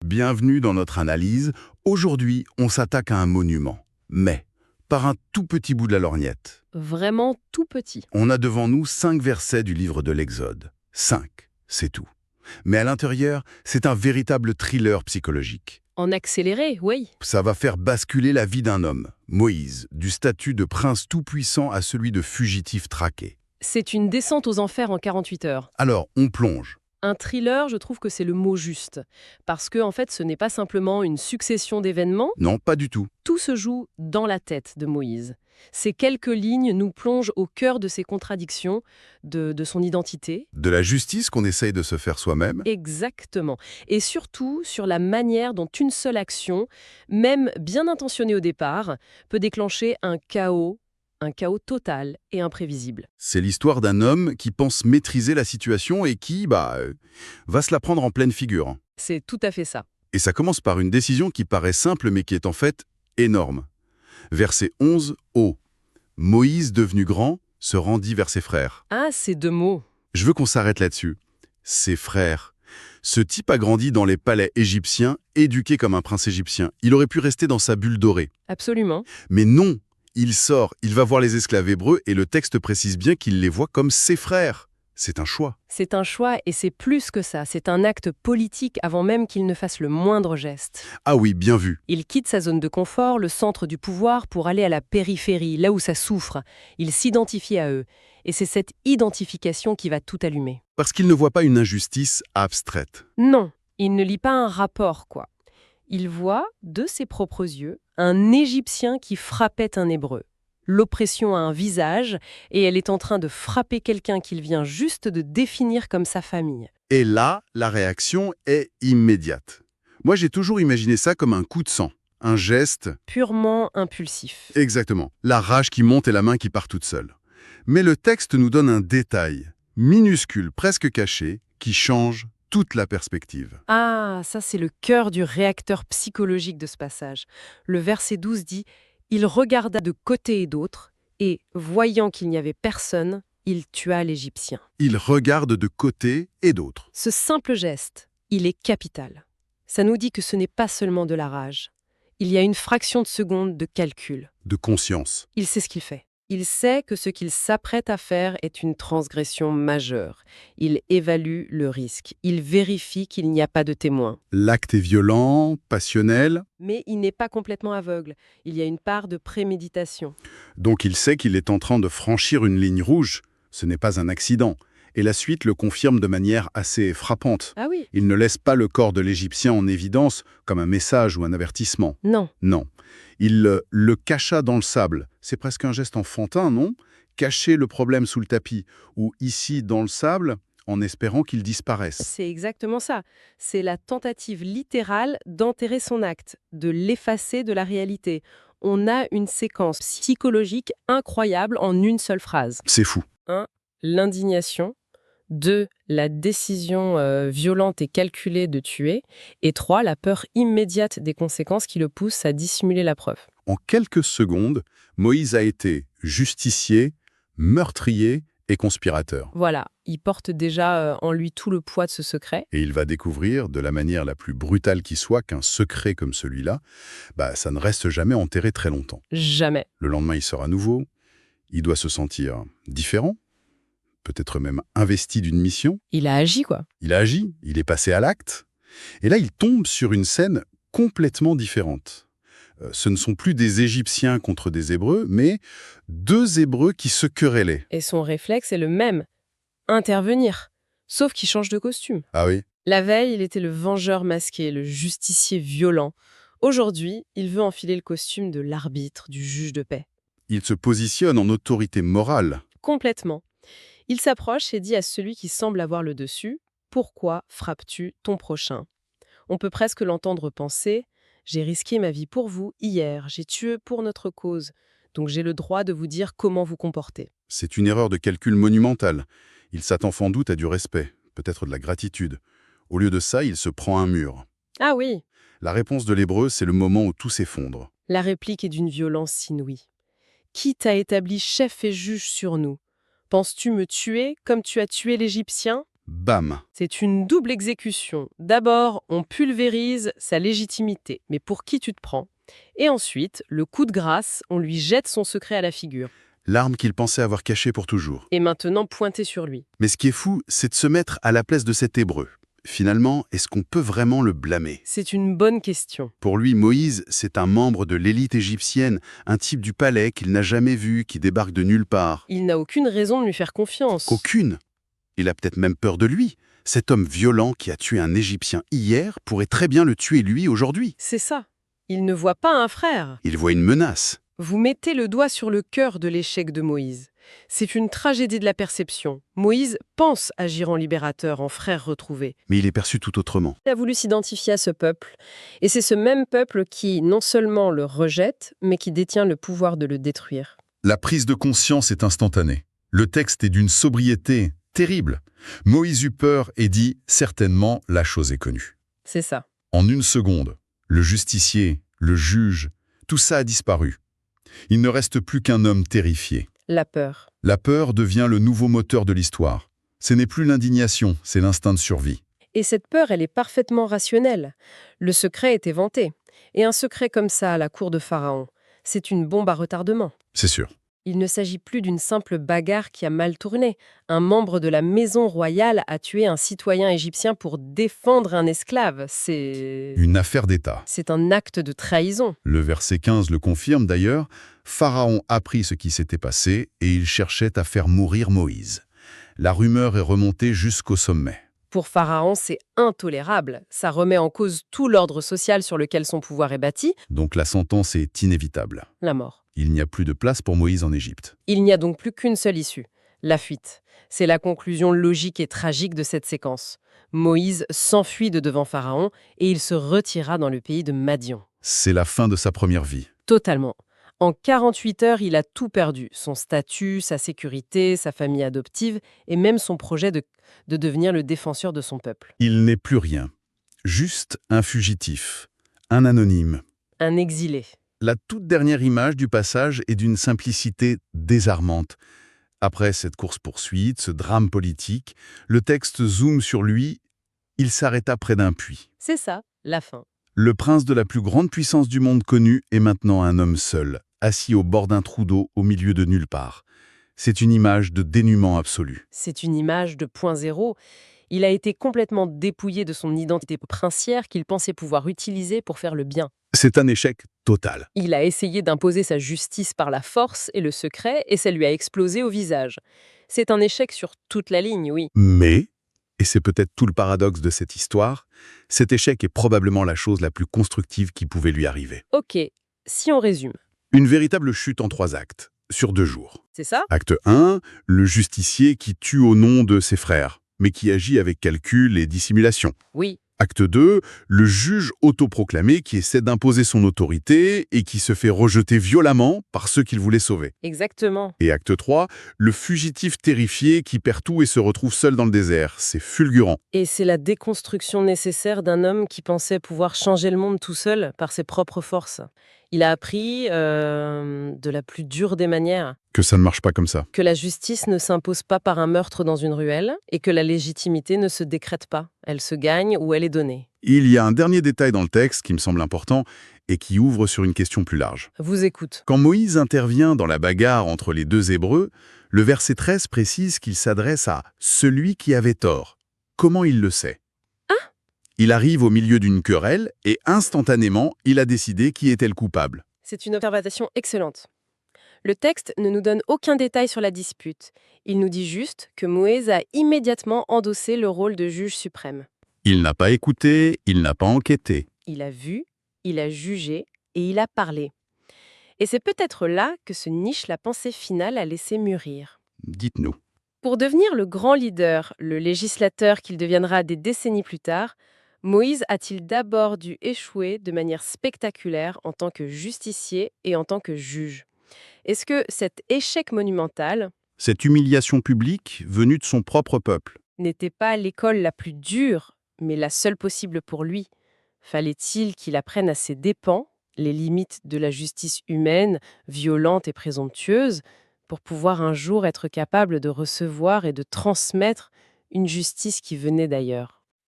Bienvenue dans notre analyse. Aujourd'hui, on s'attaque à un monument, mais par un tout petit bout de la lorgnette. Vraiment tout petit. On a devant nous 5 versets du livre de l'Exode. 5, c'est tout. Mais à l'intérieur, c'est un véritable thriller psychologique. En accéléré, oui. Ça va faire basculer la vie d'un homme, Moïse, du statut de prince tout-puissant à celui de fugitif traqué. C'est une descente aux enfers en 48 heures. Alors, on plonge. Un thriller, je trouve que c'est le mot juste. Parce que, en fait, ce n'est pas simplement une succession d'événements. Non, pas du tout. Tout se joue dans la tête de Moïse. Ces quelques lignes nous plongent au cœur de ses contradictions, de son identité. De la justice qu'on essaye de se faire soi-même. Exactement. Et surtout sur la manière dont une seule action, même bien intentionnée au départ, peut déclencher un chaos total et imprévisible. C'est l'histoire d'un homme qui pense maîtriser la situation et qui, va se la prendre en pleine figure. C'est tout à fait ça. Et ça commence par une décision qui paraît simple mais qui est en fait énorme. Verset 11, O. Moïse, devenu grand, se rendit vers ses frères. Ah, ces deux mots. Je veux qu'on s'arrête là-dessus. Ses frères. Ce type a grandi dans les palais égyptiens, éduqué comme un prince égyptien. Il aurait pu rester dans sa bulle dorée. Absolument. Mais non, il sort, il va voir les esclaves hébreux et le texte précise bien qu'il les voit comme ses frères. C'est un choix. C'est un choix et c'est plus que ça. C'est un acte politique avant même qu'il ne fasse le moindre geste. Ah oui, bien vu. Il quitte sa zone de confort, le centre du pouvoir, pour aller à la périphérie, là où ça souffre. Il s'identifie à eux. Et c'est cette identification qui va tout allumer. Parce qu'il ne voit pas une injustice abstraite. Non, il ne lit pas un rapport, quoi. Il voit, de ses propres yeux, un Égyptien qui frappait un Hébreu. L'oppression a un visage et elle est en train de frapper quelqu'un qu'il vient juste de définir comme sa famille. Et là, la réaction est immédiate. Moi, j'ai toujours imaginé ça comme un coup de sang, un geste. Purement impulsif. Exactement. La rage qui monte et la main qui part toute seule. Mais le texte nous donne un détail, minuscule, presque caché, qui change toute la perspective. Ah, ça c'est le cœur du réacteur psychologique de ce passage. Le verset 12 dit « Il regarda de côté et d'autre, et, voyant qu'il n'y avait personne, il tua l'Égyptien. » Il regarde de côté et d'autre. Ce simple geste, il est capital. Ça nous dit que ce n'est pas seulement de la rage. Il y a une fraction de seconde de calcul. De conscience. Il sait ce qu'il fait. Il sait que ce qu'il s'apprête à faire est une transgression majeure. Il évalue le risque. Il vérifie qu'il n'y a pas de témoin. L'acte est violent, passionnel, Mais il n'est pas complètement aveugle. Il y a une part de préméditation. donc il sait qu'il est en train de franchir une ligne rouge. Ce n'est pas un accident. Et la suite le confirme de manière assez frappante. Ah oui? Il ne laisse pas le corps de l'Égyptien en évidence comme un message ou un avertissement. Non. Non. Il le cacha dans le sable. C'est presque un geste enfantin, non? Cacher le problème sous le tapis, ou ici dans le sable, en espérant qu'il disparaisse. C'est exactement ça. C'est la tentative littérale d'enterrer son acte, de l'effacer de la réalité. On a une séquence psychologique incroyable en une seule phrase. C'est fou. 1. L'indignation. 2. La décision violente et calculée de tuer. Et 3. La peur immédiate des conséquences qui le poussent à dissimuler la preuve. En quelques secondes, Moïse a été justicier, meurtrier et conspirateur. Voilà, il porte déjà en lui tout le poids de ce secret. Et il va découvrir, de la manière la plus brutale qui soit, qu'un secret comme celui-là, ça ne reste jamais enterré très longtemps. Jamais. Le lendemain, il sort à nouveau. Il doit se sentir différent, peut-être même investi d'une mission. Il a agi, quoi. Il a agi, il est passé à l'acte. Et là, il tombe sur une scène complètement différente. Ce ne sont plus des Égyptiens contre des Hébreux, mais 2 Hébreux qui se querellaient. Et son réflexe est le même. Intervenir. Sauf qu'il change de costume. Ah oui? La veille, il était le vengeur masqué, le justicier violent. Aujourd'hui, il veut enfiler le costume de l'arbitre, du juge de paix. Il se positionne en autorité morale. Complètement. Il s'approche et dit à celui qui semble avoir le dessus « Pourquoi frappes-tu ton prochain ?» On peut presque l'entendre penser « J'ai risqué ma vie pour vous hier, j'ai tué pour notre cause, donc j'ai le droit de vous dire comment vous comporter. » C'est une erreur de calcul monumentale. Il s'attend sans doute à du respect, peut-être de la gratitude. Au lieu de ça, il se prend un mur. Ah oui, La réponse de l'Hébreu, c'est le moment où tout s'effondre. la réplique est d'une violence inouïe. « Qui t'a établi chef et juge sur nous? Penses-tu me tuer comme tu as tué l'Égyptien ?» bam. C'est une double exécution. D'abord, on pulvérise sa légitimité. Mais pour qui tu te prends? Et ensuite, le coup de grâce, on lui jette son secret à la figure. L'arme qu'il pensait avoir cachée pour toujours. Et maintenant pointé sur lui. Mais ce qui est fou, c'est de se mettre à la place de cet Hébreu. Finalement, est-ce qu'on peut vraiment le blâmer? C'est une bonne question. Pour lui, Moïse, c'est un membre de l'élite égyptienne, un type du palais qu'il n'a jamais vu, qui débarque de nulle part. Il n'a aucune raison de lui faire confiance. Aucune. Il a peut-être même peur de lui. Cet homme violent qui a tué un Égyptien hier pourrait très bien le tuer lui aujourd'hui. C'est ça. Il ne voit pas un frère. Il voit une menace. Vous mettez le doigt sur le cœur de l'échec de Moïse. C'est une tragédie de la perception. Moïse pense agir en libérateur, en frère retrouvé. Mais il est perçu tout autrement. Il a voulu s'identifier à ce peuple. Et c'est ce même peuple qui, non seulement le rejette, mais qui détient le pouvoir de le détruire. La prise de conscience est instantanée. Le texte est d'une sobriété terrible. Moïse eut peur et dit « Certainement, la chose est connue ». C'est ça. En une seconde, le justicier, le juge, tout ça a disparu. Il ne reste plus qu'un homme terrifié. La peur. La peur devient le nouveau moteur de l'histoire. Ce n'est plus l'indignation, c'est l'instinct de survie. Et cette peur, elle est parfaitement rationnelle. Le secret est éventé. Et un secret comme ça à la cour de Pharaon, c'est une bombe à retardement. C'est sûr. Il ne s'agit plus d'une simple bagarre qui a mal tourné. Un membre de la maison royale a tué un citoyen égyptien pour défendre un esclave. Une affaire d'État. C'est un acte de trahison. Le verset 15 le confirme d'ailleurs. Pharaon apprit ce qui s'était passé et il cherchait à faire mourir Moïse. La rumeur est remontée jusqu'au sommet. Pour Pharaon, c'est intolérable. Ça remet en cause tout l'ordre social sur lequel son pouvoir est bâti, Donc la sentence est inévitable. la mort. Il n'y a plus de place pour Moïse en Égypte. Il n'y a donc plus qu'une seule issue, la fuite. C'est la conclusion logique et tragique de cette séquence. Moïse s'enfuit de devant Pharaon et il se retira dans le pays de Madian. C'est la fin de sa première vie. Totalement. En 48 heures, il a tout perdu. Son statut, sa sécurité, sa famille adoptive et même son projet de devenir le défenseur de son peuple. Il n'est plus rien. Juste un fugitif, un anonyme. Un exilé. La toute dernière image du passage est d'une simplicité désarmante. Après cette course-poursuite, ce drame politique, le texte zoome sur lui. Il s'arrêta près d'un puits. C'est ça, la fin. Le prince de la plus grande puissance du monde connu est maintenant un homme seul, assis au bord d'un trou d'eau au milieu de nulle part. C'est une image de dénuement absolu. C'est une image de point zéro. Il a été complètement dépouillé de son identité princière qu'il pensait pouvoir utiliser pour faire le bien. C'est un échec total. Il a essayé d'imposer sa justice par la force et le secret, et ça lui a explosé au visage. C'est un échec sur toute la ligne, oui. Mais, et c'est peut-être tout le paradoxe de cette histoire, cet échec est probablement la chose la plus constructive qui pouvait lui arriver. Ok, si on résume, Une véritable chute en 3 actes, sur 2 jours. c'est ça? Acte 1, le justicier qui tue au nom de ses frères, mais qui agit avec calcul et dissimulation. Oui, Acte 2, le juge autoproclamé qui essaie d'imposer son autorité et qui se fait rejeter violemment par ceux qu'il voulait sauver. exactement. Et acte 3, le fugitif terrifié qui perd tout et se retrouve seul dans le désert. C'est fulgurant. Et c'est la déconstruction nécessaire d'un homme qui pensait pouvoir changer le monde tout seul par ses propres forces. Il a appris, de la plus dure des manières, Que ça ne marche pas comme ça. que la justice ne s'impose pas par un meurtre dans une ruelle et que la légitimité ne se décrète pas. Elle se gagne ou elle est donnée. Il y a un dernier détail dans le texte qui me semble important et qui ouvre sur une question plus large. Vous écoute. Quand Moïse intervient dans la bagarre entre les 2 Hébreux, le verset 13 précise qu'il s'adresse à « celui qui avait tort ». Comment il le sait? Il arrive au milieu d'une querelle et instantanément, il a décidé qui était le coupable. C'est une observation excellente. Le texte ne nous donne aucun détail sur la dispute. Il nous dit juste que Moïse a immédiatement endossé le rôle de juge suprême. Il n'a pas écouté, il n'a pas enquêté. Il a vu, il a jugé et il a parlé. Et c'est peut-être là que se niche la pensée finale à laisser mûrir. Dites-nous. Pour devenir le grand leader, le législateur qu'il deviendra des décennies plus tard, Moïse a-t-il d'abord dû échouer de manière spectaculaire en tant que justicier et en tant que juge? Est-ce que cet échec monumental Cette humiliation publique venue de son propre peuple. n'était pas l'école la plus dure, mais la seule possible pour lui? Fallait-il qu'il apprenne à ses dépens les limites de la justice humaine, violente et présomptueuse, pour pouvoir un jour être capable de recevoir et de transmettre une justice qui venait d'ailleurs.